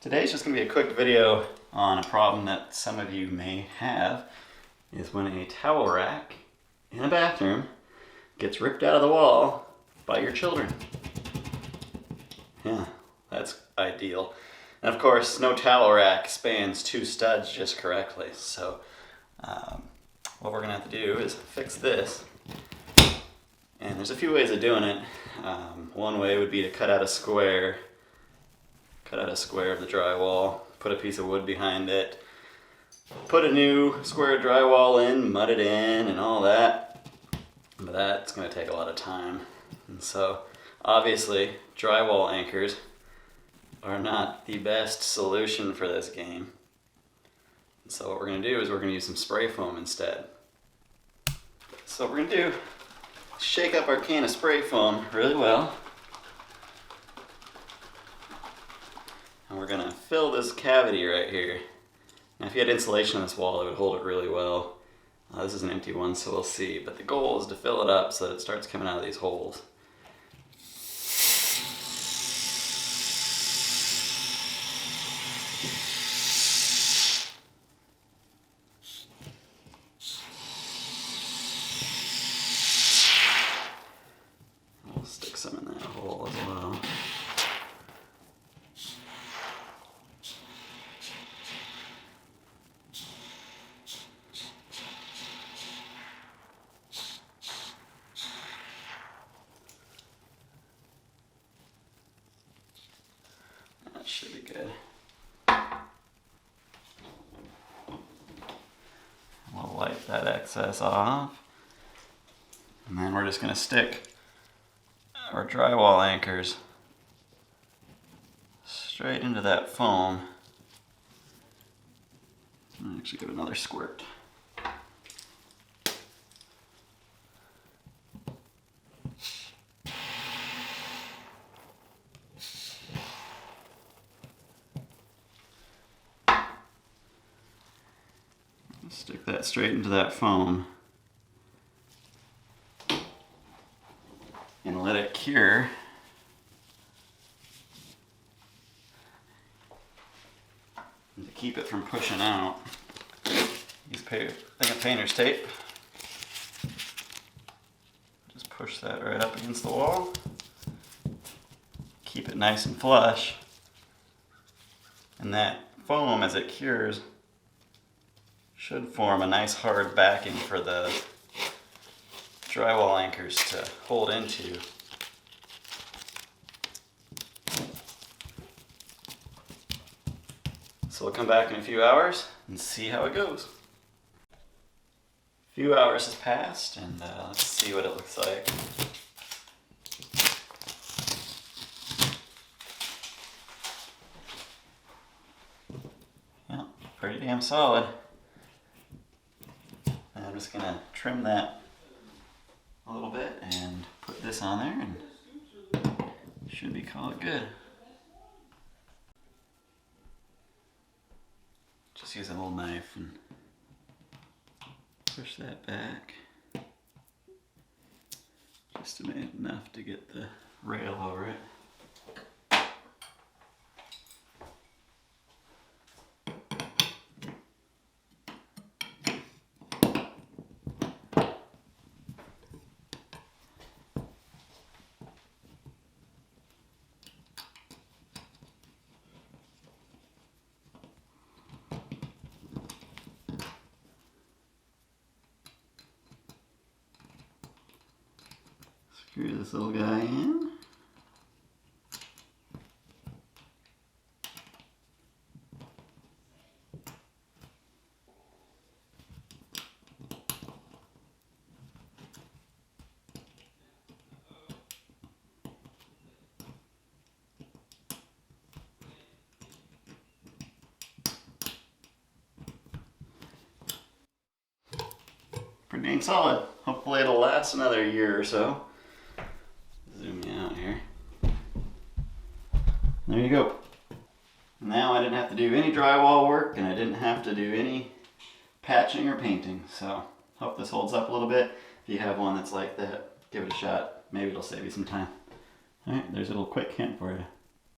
Today's just going to be a quick video on a problem that some of you may have, is when a towel rack in a bathroom gets ripped out of the wall by your children. Yeah, that's ideal. And of course, no towel rack spans two studs just correctly, so what we're going to have to do is fix this. And there's a few ways of doing it. One way would be to cut out a square of the drywall, put a piece of wood behind it, put a new square of drywall in, mud it in, and all that. But that's going to take a lot of time. And so, obviously, drywall anchors are not the best solution for this game. And so what we're going to do is we're going to use some spray foam instead. So what we're going to do, shake up our can of spray foam really well. And we're going to fill this cavity right here. Now if you had insulation on this wall, it would hold it really well. This is an empty one, so we'll see. But the goal is to fill it up so that it starts coming out of these holes. We'll stick some in that hole as well. That should be good. We'll wipe that excess off. And then we're just going to stick our drywall anchors straight into that foam. I'll actually give it another squirt. Stick that straight into that foam and let it cure. And to keep it from pushing out, use a thing of painter's tape. Just push that right up against the wall. Keep it nice and flush. And that foam, as it cures, should form a nice hard backing for the drywall anchors to hold into. So we'll come back in a few hours and see how it goes. A few hours has passed, and let's see what it looks like. Yeah, pretty damn solid. And I'm just going to trim that a little bit and put this on there, and should be call it good. Just use a little knife and push that back just to make enough to get the rail over it. Screw this little guy in. Pretty dang solid. Hopefully it'll last another year or so. Zoom me out here. There you go. Now I didn't have to do any drywall work, and I didn't have to do any patching or painting. So hope this holds up a little bit. If you have one that's like that, give it a shot. Maybe it'll save you some time. Alright, there's a little quick hint for you.